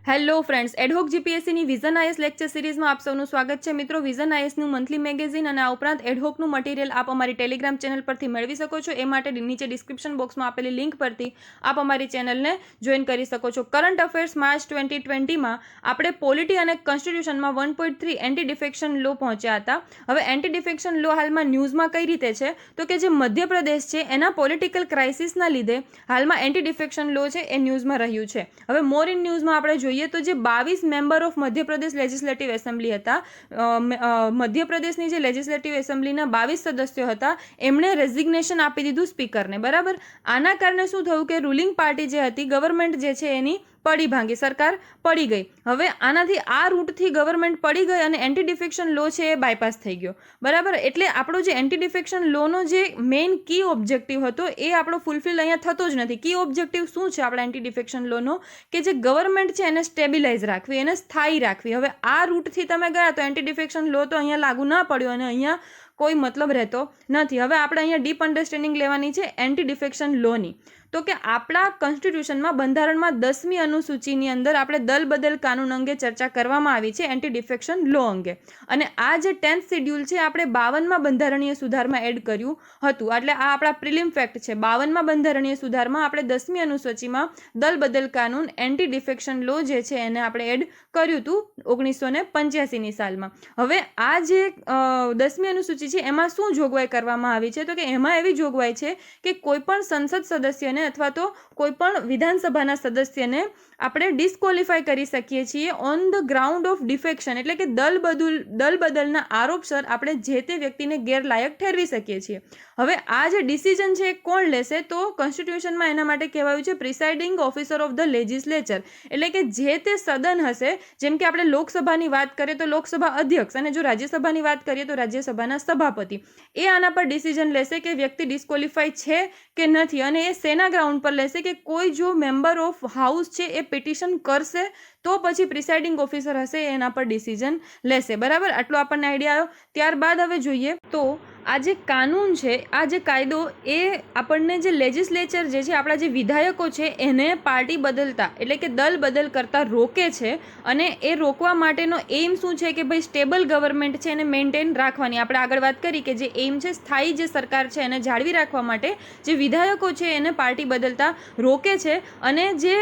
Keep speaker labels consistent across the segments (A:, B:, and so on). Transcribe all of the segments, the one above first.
A: Hello friends, ad hoc જીપીએસસીની Vision IAS lecture સિરીઝમાં આપ સૌનું સ્વાગત છે. મિત્રો, વિઝન આઈએસનું મંથલી મેગેઝિન અને આ ઉપરાંત એડહોકનું મટીરિયલ આપ અમારી ટેલિગ્રામ ચેનલ પરથી મેળવી શકો છો. એ માટે નીચે ડિસ્ક્રિપ્શન બોક્સમાં આપેલી લિંક પરથી આપ અમારી ચેનલને જોઈન કરી શકો છો. કરંટ અફેર્સ માર્ચ 2020માં આપણે પોલિટી અને કોન્સ્ટિટ્યુશનમાં 1.3 એન્ટી ડિફેક્શન લો પહોંચ્યા હતા. હવે એન્ટી ડિફેક્શન લો હાલમાં ન્યૂઝમાં કઈ રીતે છે તો કે જે મધ્યપ્રદેશ છે એના પોલિટિકલ ક્રાઇસિસના લીધે હાલમાં એન્ટી ડિફેક્શન લો છે એ ન્યૂઝમાં રહ્યું છે. હવે મોર ઇન ન્યૂઝમાં આપણે જોઈએ તો જે 22 member of Madhya Pradesh legislative assembly હતા, મધ્યપ્રદેશની જે લેજિસ્લેટિવ એસેમ્બલીના 22 સદસ્યો હતા, એમણે રેઝિગ્નેશન આપી દીધું સ્પીકરને. બરાબર, આના કારણે શું થયું કે રૂલિંગ પાર્ટી જે હતી, ગવર્મેન્ટ જે છે એની પડી ભાંગી, સરકાર પડી ગઈ. હવે આનાથી આ રૂટથી ગવર્મેન્ટ પડી ગઈ અને એન્ટી ડિફેક્શન લો છે એ બાયપાસ થઈ ગયો. બરાબર, એટલે આપણો જે એન્ટી ડિફેક્શન લોનો જે મેઇન કી ઓબ્જેક્ટિવ હતો એ આપણો ફૂલફિલ અહીંયા થતો જ નથી. કી ઓબ્જેક્ટિવ શું છે આપણા એન્ટી ડિફેક્શન લોનો? કે જે ગવર્મેન્ટ છે એને સ્ટેબિલાઇઝ રાખવી, એને સ્થાયી રાખવી. હવે આ રૂટથી તમે ગયા તો એન્ટી ડિફેક્શન લો તો અહીંયા લાગુ ના પડ્યો અને અહીંયા કોઈ મતલબ રહેતો નથી. હવે આપણે અહીંયા ડીપ અન્ડરસ્ટેન્ડિંગ લેવાની છે એન્ટી ડિફેક્શન લોની. તો કે આપણા કોન્સ્ટિટ્યુશનમાં બંધારણમાં 10મી અનુસૂચિની અંદર આપણે દલ બદલ કાનૂન અંગે ચર્ચા કરવામાં આવી છે, એન્ટી ડિફેક્શન લો અંગે. અને આ જે 10th શેડ્યુલ છે આપણે 52માં બંધારણીય સુધારમાં એડ કર્યું હતું. એટલે આ આપણા પ્રિલિમ ફેક્ટ છે. 52માં બંધારણીય સુધારમાં આપણે 10મી અનુસૂચિમાં દલ બદલ કાનૂન એન્ટી ડિફેક્શન લો જે છે એને આપણે એડ કર્યું હતું 1985ની સાલમાં. હવે આ જે 10મી અનુસૂચિ છે એમાં શું જોગવાઈ કરવામાં આવી છે તો કે એમાં એવી જોગવાઈ છે કે કોઈ પણ સંસદ સદસ્યને અથવા તો કોઈ પણ વિધાનસભાના સદસ્યને આપણે ડિસ્કોલિફાય કરી શકીએ છીએ ઓન ધ ગ્રાઉન્ડ ઓફ ડિફેક્શન, એટલે કે દલ બદલના આરોપસર આપણે જે તે વ્યક્તિને ગેરલાયક ઠેરવી શકીએ છીએ. હવે આ જે ડિસિઝન છે કોણ લેશે તો કોન્સ્ટિટ્યુશનમાં એના માટે કહેવાયું છે પ્રિસાઇડિંગ ઓફિસર ઓફ ધ લેજિસ્લેચર, એટલે કે જે તે સદન હશે. જેમ કે આપણે લોકસભાની વાત કરીએ તો લોકસભા અધ્યક્ષ અને જો રાજ્યસભાની વાત કરીએ તો રાજ્યસભાના સભાપતિ, એ આના પર ડિસિઝન લેશે કે વ્યક્તિ ડિસ્કોલિફાય છે કે નથી. અને એ સેના ગ્રાઉન્ડ પર લેશે કે કોઈ જો મેમ્બર ઓફ હાઉસ છે એ પિટિશન કરશે તો પછી પ્રિસાઇડિંગ ઓફિસર હશે એના પર ડિસિઝન લેશે. બરાબર, આટલો આપણને આઈડિયા આવ્યો. ત્યારબાદ હવે જોઈએ તો આ જે કાનૂન છે, આ જે કાયદો એ આપણને જે લેજિસ્લેચર જે છે, આપણા જે વિધાયકો છે એને પાર્ટી બદલતા એટલે કે દલ બદલ કરતા રોકે છે. અને એ રોકવા માટેનો એમ શું છે કે ભાઈ સ્ટેબલ ગવર્મેન્ટ છે એને મેન્ટેન રાખવાની. આપણે આગળ વાત કરી કે જે એમ છે સ્થાયી જે સરકાર છે એને જાળવી રાખવા માટે જે વિધાયકો છે એને પાર્ટી બદલતા રોકે છે. અને જે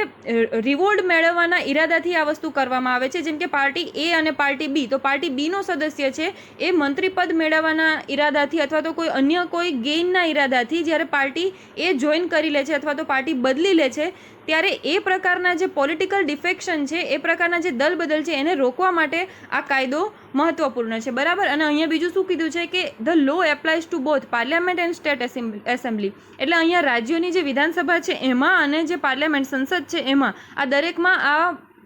A: રિવોર્ડ મેળવવાના ઈરાદાથી આ વસ્તુ કરવામાં આવે છે, જેમ કે પાર્ટી એ અને પાર્ટી બી, તો પાર્ટી બીનો સદસ્ય છે એ મંત્રીપદ મેળવવાના ઈરાદાથી અથવા તો કોઈ અન્ય કોઈ ગેઇનના ઈરાદાથી જ્યારે પાર્ટી એ જોઈન કરી લે છે અથવા તો પાર્ટી બદલી લે છે ત્યારે એ પ્રકારના જે પોલિટિકલ ડિફેક્શન છે, એ પ્રકારના જે દલ બદલ છે એને રોકવા માટે આ કાયદો મહત્વપૂર્ણ છે. બરાબર, અને અહીંયા બીજું શું કીધું છે કે the law applies to both parliament and state assembly, એટલે અહીંયા રાજ્યોની જે વિધાનસભા છે એમાં અને જે પાર્લામેન્ટ સંસદ છે એમાં આ દરેકમાં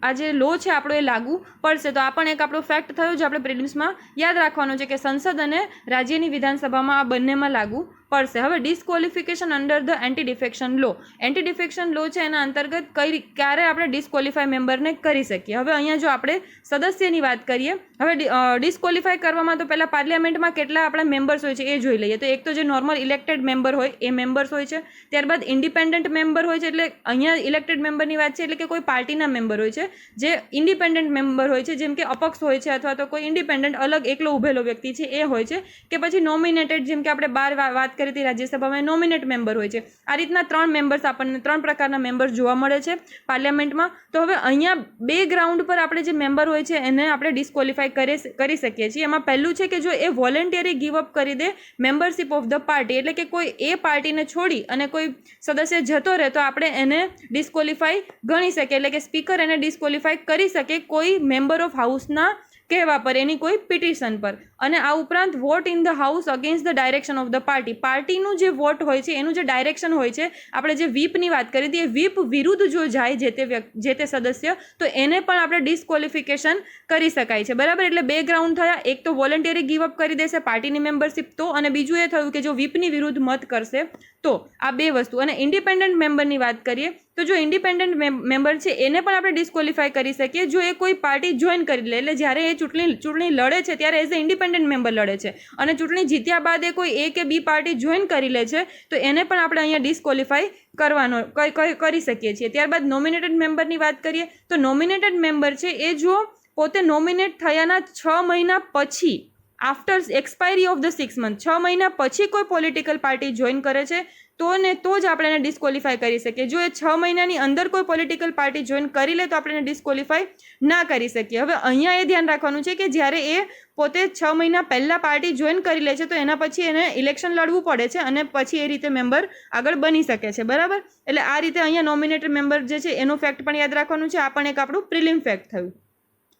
A: આ જે લો છે આપણો એ લાગુ પડશે. તો આ પણ એક આપણો ફેક્ટ થયો જે આપણે પ્રિલિમ્સમાં યાદ રાખવાનો છે કે સંસદ અને રાજ્યની વિધાનસભામાં આ બંનેમાં લાગુ પડશે. હવે disqualification under the anti defection law, anti defection law છે એના અંતર્ગત ક્યારે આપણે ડિસ્કોલિફાય મેમ્બરને કરી શકીએ. હવે અહીંયા જો આપણે સદસ્યની વાત કરીએ, હવે ડિસ્કોલિફાય કરવામાં તો પહેલાં પાર્લામેન્ટમાં કેટલા આપણા મેમ્બર્સ હોય છે એ જોઈ લઈએ. તો એક તો જે નોર્મલ ઇલેક્ટેડ મેમ્બર હોય એ મેમ્બર્સ હોય છે, ત્યારબાદ ઇન્ડિપેન્ડન્ટ મેમ્બર હોય છે, એટલે અહીંયા ઇલેક્ટેડ મેમ્બરની વાત છે એટલે કે કોઈ પાર્ટીના મેમ્બર હોય છે. જે ઇન્ડિપેન્ડન્ટ મેમ્બર હોય છે જેમ કે અપક્ષ હોય છે અથવા તો કોઈ ઇન્ડિપેન્ડન્ટ અલગ એકલો ઉભેલો વ્યક્તિ છે એ હોય છે, કે પછી નોમિનેટેડ જેમ કે આપણે વાત કરી હતી રાજ્યસભામાં નોમિનેટ મેમ્બર હોય છે. આ રીતના 3 મેમ્બર્સ આપણને 3 પ્રકારના મેમ્બર્સ જોવા મળે છે પાર્લામેન્ટમાં. તો હવે અહીંયા 2 ગ્રાઉન્ડ પર આપણે જે મેમ્બર હોય છે એને આપણે ડિસ્કોલિફાય કરી શકીએ છીએ. એમાં પહેલું છે કે જો એ વોલેન્ટરી ગીવ અપ કરી દે મેમ્બરશિપ ઓફ ધ પાર્ટી, એટલે કે કોઈ એ પાર્ટીને છોડી અને કોઈ સદસ્ય જતો રહે તો આપણે એને ડિસ્કોલિફાય ગણી શકીએ, એટલે કે સ્પીકર એને ડિસ્કોલિફાય કરી શકે કોઈ મેમ્બર ઓફ હાઉસના કહેવા પર, એની કોઈ પિટિશન પર. અને આ ઉપરાંત vote in the house against the direction of the party, પાર્ટીનું જે વોટ હોય છે એનું જે ડાયરેક્શન હોય છે, આપણે જે વ્હીપની વાત કરી હતી એ વ્હીપ વિરુદ્ધ જો જાય જે તે સદસ્ય તો એને પણ આપણે ડિસ્કોલિફિકેશન કરી શકાય છે. બરાબર, એટલે 2 ગ્રાઉન્ડ થયા. એક તો વોલેન્ટરી ગીવ અપ કરી દેશે પાર્ટીની મેમ્બરશિપ તો, અને બીજું એ થયું કે જો વ્હીપની વિરુદ્ધ મત કરશે તો આ બે વસ્તુ. અને ઇન્ડિપેન્ડન્ટ મેમ્બરની વાત કરીએ તો જો ઇન્ડિપેન્ડન્ટ મેમ્બર છે એને પણ આપણે ડિસ્ક્વોલિફાય કરી શકીએ જો એ કોઈ પાર્ટી જોઈન કરી લે. એટલે જ્યારે એ ચૂંટણી લડે છે ત્યારે એઝ અ ઇન્ડિપેન્ડન્ટ મેમ્બર લડે છે અને ચૂંટણી જીત્યા બાદ એ કોઈ એ કે બી પાર્ટી જોઈન કરી લે છે તો એને પણ આપણે અહીંયા ડિસ્ક્વોલિફાય કરી શકીએ છીએ. ત્યારબાદ નોમિનેટેડ મેમ્બરની વાત કરીએ તો નોમિનેટેડ મેમ્બર છે એ જો પોતે નોમિનેટ થયાના 6 મહિના પછી after expiry of the 6 month 6 મહિના પછી કોઈ પોલિટિકલ પાર્ટી જોઈન કરે છે તો જ આપણે એને ડિસ્ક્વોલિફાય કરી શકીએ. જો એ 6 મહિનાની અંદર કોઈ પોલિટિકલ પાર્ટી જોઈન કરી લે તો આપણે એને ડિસ્ક્વોલિફાય ના કરી શકીએ. હવે અહીંયા એ ધ્યાન રાખવાનું છે કે જ્યારે એ પોતે 6 મહિના પહેલાં પાર્ટી જોઈન કરી લે છે તો એના પછી એને ઇલેક્શન લડવું પડે છે અને પછી એ રીતે મેમ્બર આગળ બની શકે છે. બરાબર, એટલે આ રીતે અહીંયા નોમિનેટેડ મેમ્બર જે છે એનો ફેક્ટ પણ યાદ રાખવાનું છે. આ પણ એક આપણું પ્રિલિમ ફેક્ટ થયું.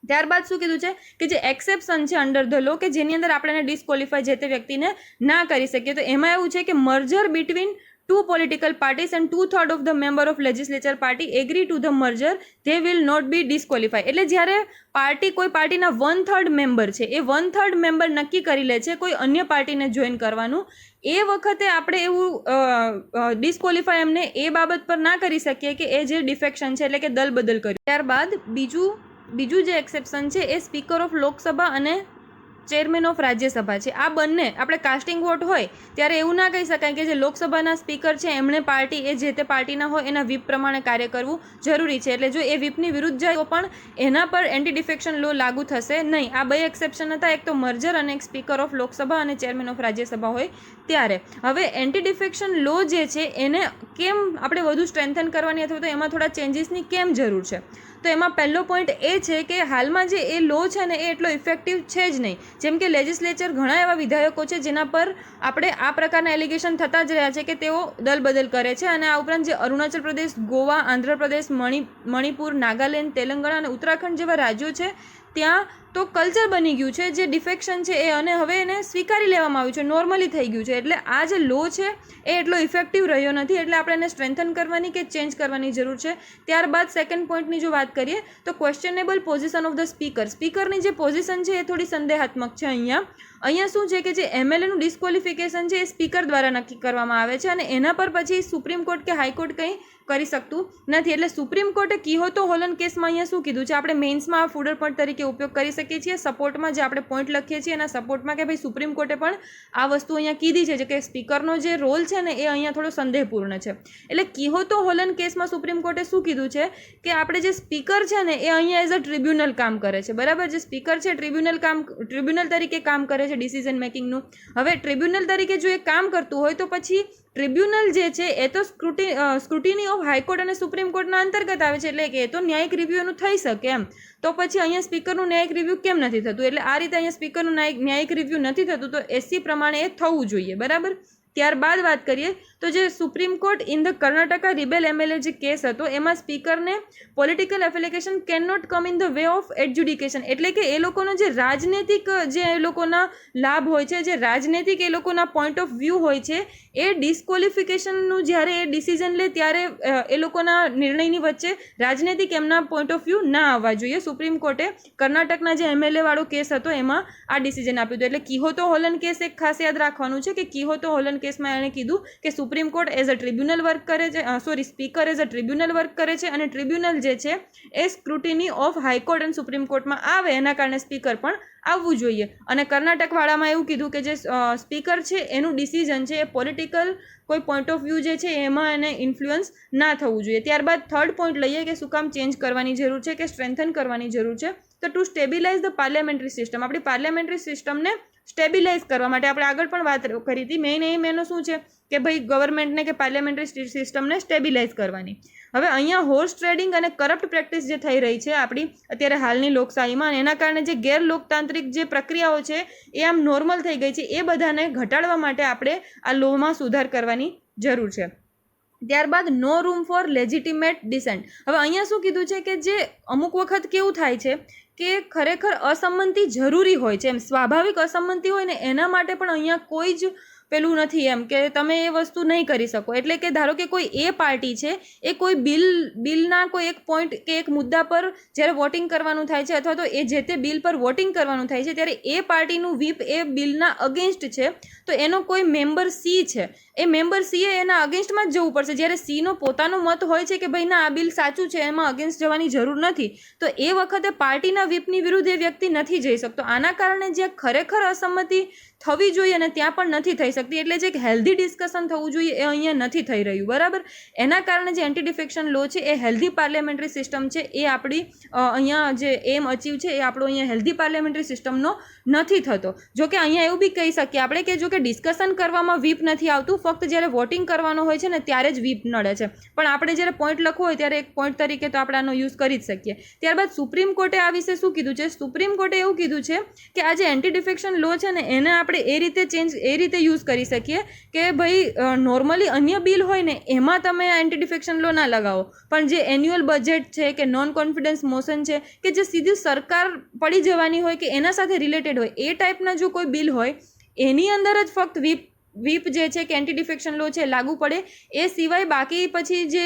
A: ત્યારબાદ શું કીધું છે કે જે એક્સેપ્શન છે અંડર ધ લો કે જેની અંદર આપણે ડિસ્ક્વોલિફાય જે તે વ્યક્તિને ના કરી શકીએ તો એમાં એવું છે કે merger between 2 political parties and 2/3 of the member of legislature party agree to the merger they will not be disqualified. એટલે જ્યારે કોઈ પાર્ટીના 1/3 મેમ્બર છે એ 1/3 મેમ્બર નક્કી કરી લે છે કોઈ અન્ય પાર્ટીને જોઈન કરવાનું એ વખતે આપણે એવું ડિસ્ક્વોલિફાય એમને એ બાબત પર ના કરી શકીએ કે એ જે ડિફેક્શન છે એટલે કે દલ બદલ કર્યું. ત્યારબાદ બીજું જે એક્સેપ્શન છે એ સ્પીકર ઓફ લોકસભા અને ચેરમેન ઓફ રાજ્યસભા છે. આ બંને આપણે કાસ્ટિંગ વોટ હોય ત્યારે એવું ના કહી શકાય કે જે લોકસભાના સ્પીકર છે એમણે પાર્ટી એ જે તે પાર્ટીના હોય એના વિપ પ્રમાણે કાર્ય કરવું જરૂરી છે. એટલે જો એ વિપની વિરુદ્ધ જાય તો પણ એના પર એન્ટી ડિફેક્શન લો લાગુ થશે નહીં. આ બે એક્સેપ્શન હતા, એક તો મર્જર અને એક સ્પીકર ઓફ લોકસભા અને ચેરમેન ઓફ રાજ્યસભા હોય ત્યારે. હવે એન્ટી ડિફેક્શન લો જે છે એને કેમ આપણે વધુ સ્ટ્રેન્થન કરવાની અથવા તો એમાં થોડા ચેન્જીસની કેમ જરૂર છે તો એમાં પહેલો પોઈન્ટ એ છે કે હાલમાં જે એ લો છે ને એ એટલો ઇફેક્ટિવ છે જ નહીં. જેમ કે લેજિસ્લેચર ઘણા એવા વિધાયકો છે જેના પર આપણે આ પ્રકારના એલિગેશન થતા જ રહ્યા છે કે તેઓ દલ બદલ કરે છે અને આ ઉપરાંત જે અરુણાચલ પ્રદેશ, ગોવા, આંધ્રપ્રદેશ, મણિપુર, નાગાલેન્ડ, તેલંગાણા અને ઉત્તરાખંડ જેવા રાજ્યો છે ત્યાં તો કલ્ચર બની ગયું છે જે ડિફેક્શન છે એ અને હવે એને સ્વીકારી લેવામાં આવ્યું છે, નોર્મલી થઈ ગયું છે. એટલે આ જે લો છે એ એટલો ઇફેક્ટિવ રહ્યો નથી એટલે આપણે એને સ્ટ્રેન્થન કરવાની કે ચેન્જ કરવાની જરૂર છે. ત્યારબાદ સેકન્ડ પોઈન્ટની જો વાત કરીએ તો ક્વેશ્ચનેબલ પોઝિશન ઓફ ધ સ્પીકરની જે પોઝિશન છે એ થોડી સંદેહાત્મક છે. અહીંયા શું છે કે જે એમએલએનું ડિસ્ક્વોલિફિકેશન છે એ સ્પીકર દ્વારા નક્કી કરવામાં આવે છે અને એના પર પછી સુપ્રીમ કોર્ટ કે હાઈકોર્ટ કંઈ કરી શકતું નથી. એટલે સુપ્રીમ કોર્ટે કિહોતો હોલન કેસમાં અહીંયા શું કીધું છે આપણે મેઇન્સમાં આ ફૂડર પોઈન્ટ તરીકે ઉપયોગ કરી શકીએ છીએ. સપોર્ટમાં જે આપણે પોઈન્ટ લખીએ છીએ એના સપોર્ટમાં કે ભાઈ સુપ્રીમ કોર્ટે પણ આ વસ્તુ અહીંયા કીધી છે કે સ્પીકરનો જે રોલ છે ને એ અહીંયા થોડો સંદેહપૂર્ણ છે. એટલે કિહોતો હોલન કેસમાં સુપ્રીમ કોર્ટે શું કીધું છે કે આપણે જે સ્પીકર છે ને એ અહીંયા એઝ અ ટ્રિબ્યુનલ કામ કરે છે. બરાબર, જે સ્પીકર છે ટ્રિબ્યુનલ તરીકે કામ કરે છે ડિસિઝન મેકિંગનું. હવે ટ્રિબ્યુનલ તરીકે જો એ કામ કરતું હોય તો પછી ટ્રિબ્યુનલ જે છે એ તો સ્ક્રુટિની ઓફ હાઈકોર્ટ અને સુપ્રીમ કોર્ટના અંતર્ગત આવે છે એટલે કે એ તો ન્યાયિક રિવ્યુ એનું થઈ શકે એમ. તો પછી અહીંયા સ્પીકરનું ન્યાયિક રિવ્યુ કેમ નથી થતું? એટલે આ રીતે અહીંયા સ્પીકરનું ન્યાયિક રિવ્યુ નથી થતું તો એસસી પ્રમાણે એ થવું જોઈએ. બરાબર. ત્યારબાદ વાત કરીએ તો જે Supreme Court in the Karnataka rebel MLA જે કેસ હતો એમાં સ્પીકરને political affiliation can not come in the way of adjudication એટલે કે એ લોકોનો જે રાજનૈતિક જે એ લોકોના લાભ હોય છે, જે રાજનૈતિક એ લોકોના પોઈન્ટ ઓફ વ્યૂ હોય છે એ ડિસ્ક્વોલિફિકેશનનું જ્યારે એ ડિસિઝન લે ત્યારે એ લોકોના નિર્ણયની વચ્ચે રાજનૈતિક એમના પોઈન્ટ ઓફ વ્યૂ ના આવવા જોઈએ. સુપ્રીમ કોર્ટે કર્ણાટકના જે એમએલએ વાળો કેસ હતો એમાં આ ડિસિઝન આપ્યું હતું. એટલે કિહોતો હોલન કેસ એક ખાસ યાદ રાખવાનું છે કે કિહોતો હોલન કેસમાં એણે કીધું કે supreme court as a tribunal work કરે છે, speaker as a tribunal work કરે છે અને ટ્રિબ્યુનલ જે છે એ સ્ક્રુટિની ઓફ હાઈકોર્ટ અને સુપ્રીમ કોર્ટમાં આવે એના કારણે સ્પીકર પણ આવવું જોઈએ. અને કર્ણાટકવાળામાં એવું કીધું કે જે સ્પીકર છે એનું ડિસિઝન છે એ પોલિટિકલ કોઈ પોઈન્ટ ઓફ વ્યૂ જે છે એમાં એને ઇન્ફ્લુઅન્સ ના થવું જોઈએ. ત્યારબાદ થર્ડ પોઈન્ટ લઈએ કે શું કામ ચેન્જ કરવાની જરૂર છે કે સ્ટ્રેન્થન કરવાની જરૂર છે તો ટુ સ્ટેબિલાઇઝ ધ પાર્લિયામેન્ટરી સિસ્ટમ. આપણી પાર્લિયામેન્ટરી સિસ્ટમને સ્ટેબિલાઇઝ કરવા માટે આપણે આગળ પણ વાત કરી હતી. મેઇન એનો શું છે કે ભાઈ ગવર્મેન્ટને કે પાર્લિયામેન્ટરી સિસ્ટમને સ્ટેબિલાઇઝ કરવાની. હવે અહીંયા હોર્સ ટ્રેડિંગ અને કરપ્ટ પ્રેક્ટિસ જે થઈ રહી છે આપણી અત્યારે હાલની લોકશાહીમાં એના કારણે જે ગેરલોકતાંત્રિક જે પ્રક્રિયાઓ છે એ આમ નોર્મલ થઈ ગઈ છે એ બધાને ઘટાડવા માટે આપણે આ લોમાં સુધાર કરવાની જરૂર છે. ત્યારબાદ નો રૂમ ફોર લેજિટિમેટ ડિસેન્ટ. હવે અહીંયા શું કીધું છે કે જે અમુક વખત કેવું થાય છે કે ખરેખર અસંમતિ જરૂરી હોય છે, એમ સ્વાભાવિક અસંમતિ હોય ને એના માટે પણ અહીંયા કોઈ જ પેલું નથી એમ કે તમે એ વસ્તુ નહીં કરી શકો. એટલે કે ધારો કે કોઈ એ પાર્ટી છે એ કોઈ બિલના કોઈ એક પોઈન્ટ કે એક મુદ્દા પર જ્યારે વોટિંગ કરવાનું થાય છે અથવા તો એ જે તે બિલ પર વોટિંગ કરવાનું થાય છે ત્યારે એ પાર્ટીનું વ્હીપ એ બિલના અગેન્સ્ટ છે, તો એનો કોઈ મેમ્બર સી છે એ મેમ્બર સીએ એના અગેન્સ્ટમાં જ જવું પડશે. જ્યારે સીનો પોતાનો મત હોય છે કે ભાઈ ના આ બિલ સાચું છે, એમાં અગેન્સ્ટ જવાની જરૂર નથી, તો એ વખતે પાર્ટીના વ્હીપની વિરુદ્ધ એ વ્યક્તિ નથી જઈ શકતો. આના કારણે જે ખરેખર અસંમતિ થવી જોઈએ અને ત્યાં પણ નથી થઈ શકતી. એટલે જે એક હેલ્ધી ડિસ્કશન થવું જોઈએ એ અહીંયા નથી થઈ રહ્યું, બરાબર. એના કારણે જે એન્ટી ડિફેક્શન લો છે એ હેલ્ધી પાર્લિયામેન્ટરી સિસ્ટમ છે એ આપણી અહીંયા જે એમ અચીવ છે એ આપણો અહીંયા હેલ્ધી પાર્લિયામેન્ટરી સિસ્ટમનો નથી થતો. જો કે અહીંયા એવું બી કહી શકીએ આપણે કે જો કે ડિસ્કશન કરવામાં વ્હીપ નથી આવતું, ફક્ત જ્યારે વોટિંગ કરવાનો હોય છે ને ત્યારે જ વ્હીપ નડે છે. પણ આપણે જ્યારે પોઈન્ટ લખવો હોય ત્યારે એક પોઈન્ટ તરીકે તો આપણે આનો યુઝ કરી જ શકીએ. ત્યારબાદ સુપ્રીમ કોર્ટે આ વિશે શું કીધું છે? સુપ્રીમ કોર્ટે એવું કીધું છે કે આ જે એન્ટી ડિફેક્શન લો છે ને એને આપણે એ રીતે યુઝ કરી શકીએ કે ભાઈ નોર્મલી અન્ય બિલ હોય ને એમાં તમે એન્ટી ડિફેક્શન લો ના લગાવો, પણ જે એન્યુઅલ બજેટ છે કે નોન કોન્ફિડન્સ મોશન છે કે જે સીધી સરકાર પડી જવાની હોય કે એના સાથે રિલેટેડ હોય એ ટાઈપના જો કોઈ બિલ હોય એની અંદર જ ફક્ત વ્હીપ જે છે કે એન્ટી ડિફેક્શન લો છે લાગુ પડે. એ સિવાય બાકી પછી જે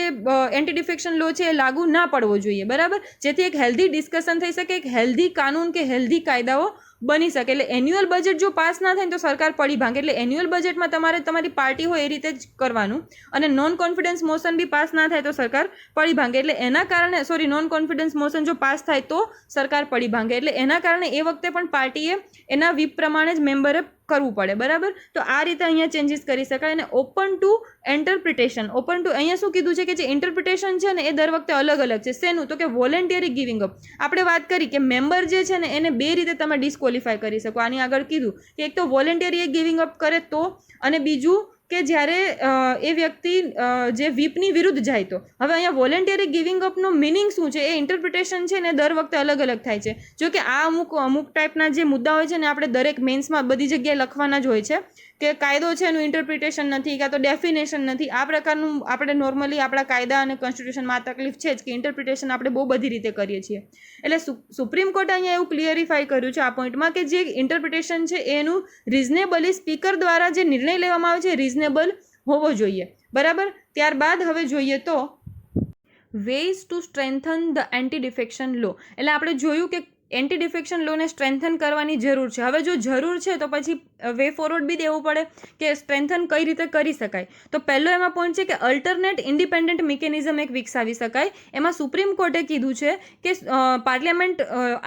A: એન્ટી ડિફેક્શન લો છે એ લાગુ ના પડવો જોઈએ, બરાબર. જેથી એક હેલ્ધી ડિસ્કશન થઈ શકે, એક હેલ્ધી કાનૂન કે હેલ્ધી કાયદાઓ બની શકે. એટલે એન્યુઅલ બજેટ જો પાસ ના થાય તો સરકાર પડી ભાંગે. એટલે એન્યુઅલ બજેટમાં તમારે તમારી પાર્ટી હોય એ રીતે જ કરવાનું, અને નોન કોન્ફિડન્સ મોશન બી પાસ ના થાય તો સરકાર પડી ભાંગે. એટલે એના કારણે નોન કોન્ફિડન્સ મોશન જો પાસ થાય તો સરકાર પડી ભાંગે. એટલે એના કારણે એ વખતે પણ પાર્ટીએ એના વ્હીપ પ્રમાણે જ મેમ્બરે કરવું પડે, બરાબર. તો આ રીતે અહીંયા ચેન્જીસ કરી શકાય. અને ઓપન ટુ ઇન્ટરપ્રિટેશન, અહીંયા શું કીધું છે કે જે ઇન્ટરપ્રિટેશન છે ને એ દર વખતે અલગ અલગ છે. શેનું? તો કે વોલેન્ટિયરી ગિવિંગ અપ. આપણે વાત કરી કે મેમ્બર જે છે ને એને બે રીતે તમે ડિસ્ક્વોલિફાય કરી શકો. આની આગળ કીધું કે એક તો વોલેન્ટિયરી ગિવિંગ અપ કરે તો, અને બીજું કે જ્યારે એ વ્યક્તિ જે વ્હીપની વિરુદ્ધ જાય તો. હવે અહીંયા વોલેન્ટિયરી ગિવિંગ અપનો મિનિંગ શું છે એ ઇન્ટરપ્રિટેશન છે ને દર વખતે અલગ અલગ થાય છે. જો કે આ અમુક ટાઈપના જે મુદ્દા હોય છે ને આપણે દરેક મેન્સમાં બધી જગ્યાએ લખવાના જ હોય છે કે કાયદો છે એનું ઇન્ટરપ્રિટેશન નથી કાં તો ડેફિનેશન નથી. આ પ્રકારનું આપણે નોર્મલી આપણા કાયદા અને કોન્સ્ટિટ્યુશનમાં આ તકલીફ છે જ કે ઇન્ટરપ્રિટેશન આપણે બહુ બધી રીતે કરીએ છીએ. એટલે સુપ્રીમ કોર્ટે અહીંયા એવું ક્લિયરિફાઈ કર્યું છે આ પોઈન્ટમાં કે જે ઇન્ટરપ્રિટેશન છે એનું રિઝનેબલી સ્પીકર દ્વારા જે નિર્ણય લેવામાં આવે છે રિઝનેબલ હોવો જોઈએ, બરાબર. ત્યારબાદ હવે જોઈએ તો ways to strengthen the anti defection law. એટલે આપણે જોયું કે એન્ટી ડિફેક્શન લોને સ્ટ્રેન્થન કરવાની જરૂર છે. હવે જો જરૂર છે તો પછી વે ફોરવર્ડ બી દેવું પડે કે સ્ટ્રેન્થન કઈ રીતે કરી શકાય. તો પહેલો એમાં પોઈન્ટ છે કે અલ્ટરનેટ ઇન્ડિપેન્ડન્ટ મિકેનિઝમ એક વિકસાવી શકાય. એમાં સુપ્રીમ કોર્ટે કીધું છે કે પાર્લિયામેન્ટ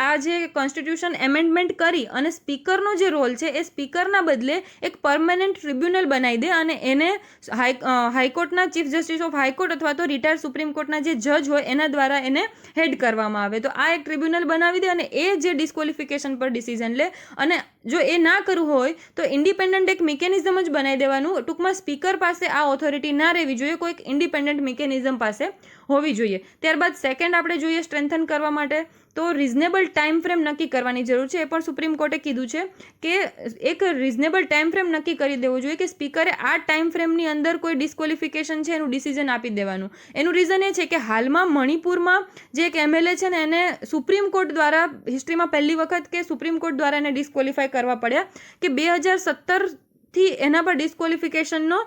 A: આ જે કોન્સ્ટિટ્યુશન એમેન્ડમેન્ટ કરી અને સ્પીકરનો જે રોલ છે એ સ્પીકરના બદલે એક પરમેનન્ટ ટ્રિબ્યુનલ બનાવી દે અને એને હાઈકોર્ટના ચીફ જસ્ટિસ ઓફ હાઈકોર્ટ અથવા તો રિટાયર્ડ સુપ્રીમ કોર્ટના જે જજ હોય એના દ્વારા એને હેડ કરવામાં આવે. તો આ એક ટ્રિબ્યુનલ બનાવી દે અને એ જે ડિસ્ક્વોલિફિકેશન પર ડિસિઝન લે. અને જો એ ના કરવું હોય તો ઇન્ડિપેન્ડન્ટ એક મિકેનિઝમ જ બનાવી દેવાનું. ટૂંકમાં સ્પીકર પાસે આ ઓથોરિટી ના રહેવી જોઈએ, કોઈક ઇન્ડિપેન્ડન્ટ મિકેનિઝમ પાસે હોવી જોઈએ. ત્યારબાદ સેકન્ડ આપણે જોઈએ સ્ટ્રેન્થન કરવા માટે તો રિઝનેબલ ટાઈમ ફ્રેમ નક્કી કરવાની જરૂર છે. એ પણ સુપ્રીમ કોર્ટે કીધું છે કે એક રિઝનેબલ ટાઈમ ફ્રેમ નક્કી કરી દેવો જોઈએ કે સ્પીકરે આ ટાઈમ ફ્રેમની અંદર કોઈ ડિસ્ક્વોલિફિકેશન છે એનું ડિસિઝન આપી દેવાનું. એનું રીઝન એ છે કે હાલમાં મણિપુરમાં જે એક એમએલએ છે ને એને સુપ્રીમ કોર્ટ દ્વારા હિસ્ટ્રીમાં પહેલી વખત કે સુપ્રીમ કોર્ટ દ્વારા એને ડિસ્ક્વોલિફાય કરવા પડ્યા કે 2017 થી એના પર ડિસ્ક્વોલિફિકેશનનો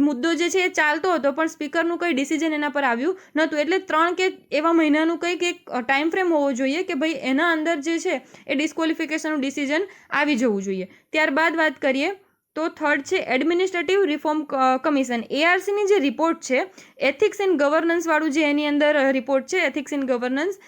A: મુદ્દો જે છે એ ચાલતો હતો પણ સ્પીકરનું કંઈ ડિસિઝન એના પર આવ્યું નહોતું. એટલે 3 કે એવા મહિનાનું કંઈક એક ટાઈમ ફ્રેમ હોવો જોઈએ કે ભાઈ એના અંદર જે છે એ ડિસ્ક્વોલિફિકેશનનું ડિસિઝન આવી જવું જોઈએ. ત્યારબાદ વાત કરીએ તો થર્ડ છે એડમિનિસ્ટ્રેટિવ રિફોર્મ કમિશન. એઆરસીની જે રિપોર્ટ છે એથિક્સ એન્ડ ગવર્નન્સ વાળું જે એની અંદર રિપોર્ટ છે એથિક્સ એન્ડ ગવર્નન્સ,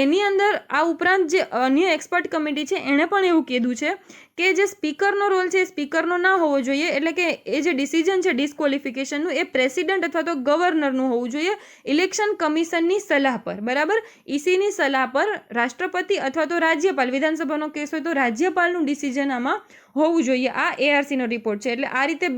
A: એની અંદર આ ઉપરાંત જે અન્ય એક્સપર્ટ કમિટી છે એણે પણ એવું કીધું છે કે જે સ્પીકરનો રોલ છે એ સ્પીકરનો ના હોવો જોઈએ. એટલે કે એ જે ડિસિઝન છે ડિસ્ક્વોલિફિકેશનનું એ પ્રેસિડન્ટ અથવા તો ગવર્નરનું હોવું જોઈએ ઇલેક્શન કમિશનની સલાહ પર, બરાબર. ઈસીની સલાહ પર રાષ્ટ્રપતિ અથવા તો રાજ્યપાલ, વિધાનસભાનો કેસ હોય તો રાજ્યપાલનું ડિસિઝન આમાં હોવું જોઈએ. આ એઆરસીનો રિપોર્ટ છે. એટલે આ રીતે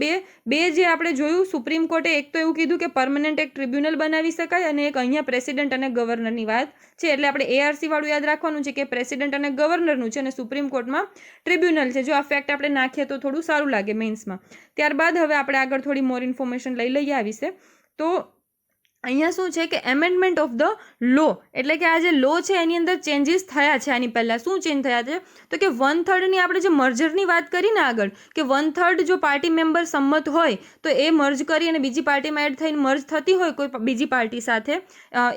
A: બે જે આપણે જોયું સુપ્રીમ કોર્ટે એક તો એવું કીધું કે પરમનન્ટ એક ટ્રિબ્યુનલ બનાવી શકાય અને એક અહીંયા પ્રેસિડન્ટ અને ગવર્નરની વાત છે. એટલે આપણે એઆરસી વાળું યાદ રાખવાનું છે કે પ્રેસિડન્ટ અને ગવર્નરનું છે અને સુપ્રીમ કોર્ટમાં ટ્રિબ્યુનલ છે. જો આ ફેક્ટ આપણે નાખીએ તો થોડું સારું લાગે મેઇન્સમાં. ત્યારબાદ હવે આપણે આગળ થોડી મોર ઇન્ફોર્મેશન લઈ લઈએ આ વિશે. તો અહીંયા શું છે કે એમેન્ડમેન્ટ ઓફ ધ લો, એટલે કે આ જે લો છે એની અંદર ચેન્જીસ થયા છે. આની પહેલાં શું ચેન્જ થયા છે તો કે 1/3 આપણે જે મર્જરની વાત કરી ને આગળ, કે 1/3 જો પાર્ટી મેમ્બર સંમત હોય તો એ મર્જ કરી અને બીજી પાર્ટીમાં એડ થઈને મર્જ થતી હોય કોઈ બીજી પાર્ટી સાથે,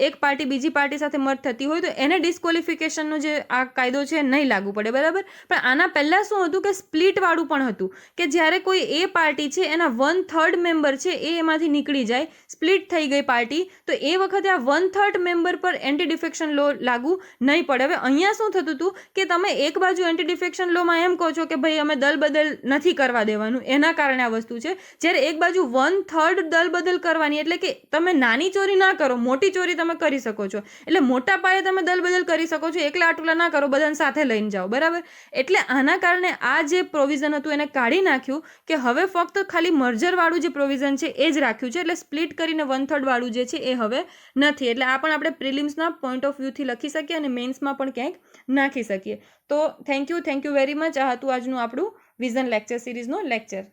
A: એક પાર્ટી બીજી પાર્ટી સાથે મર્જ થતી હોય તો એને ડિસ્ક્વોલિફિકેશનનો જે આ કાયદો છે નહીં લાગુ પડે, બરાબર. પણ આના પહેલાં શું હતું કે સ્પ્લિટવાળું પણ હતું, કે જ્યારે કોઈ એ પાર્ટી છે એના 1/3 મેમ્બર છે એ એમાંથી નીકળી જાય, સ્પ્લિટ થઈ ગઈ પાર્ટી, તો એ વખતે આ 1/3 મેમ્બર પર એન્ટી ડિફેક્શન લો લાગુ નહીં પડે. હવે અહીંયા શું થતું હતું કે તમે એક બાજુ એન્ટી ડિફેક્શન લોમાં એમ કહો છો કે ભાઈ અમે દલ બદલ નથી કરવા દેવાનું, એના કારણે આ વસ્તુ છે, જ્યારે એક બાજુ 1/3 દલ બદલ કરવાની, એટલે કે તમે નાની ચોરી ના કરો, મોટી ચોરી તમે કરી શકો છો, એટલે મોટા પાયે તમે દલ બદલ કરી શકો છો, એકલા આટલા ના કરો, બધાને સાથે લઈને જાઓ, બરાબર. એટલે આના કારણે આ જે પ્રોવિઝન હતું એને કાઢી નાખ્યું, કે હવે ફક્ત ખાલી મર્જરવાળું જે પ્રોવિઝન છે એ જ રાખ્યું છે, એટલે સ્પ્લિટ કરીને 1/3 વાળું જે છે એ હવે નથી. એટલે આ પણ આપણે પ્રિલિમ્સના પોઈન્ટ ઓફ વ્યૂથી લખી શકીએ અને મેન્સમાં પણ ક્યાંક નાખી શકીએ. તો થેન્ક યુ વેરી મચ. આ હતું આજનું આપણું વિઝન લેક્ચર સિરીઝનો લેક્ચર.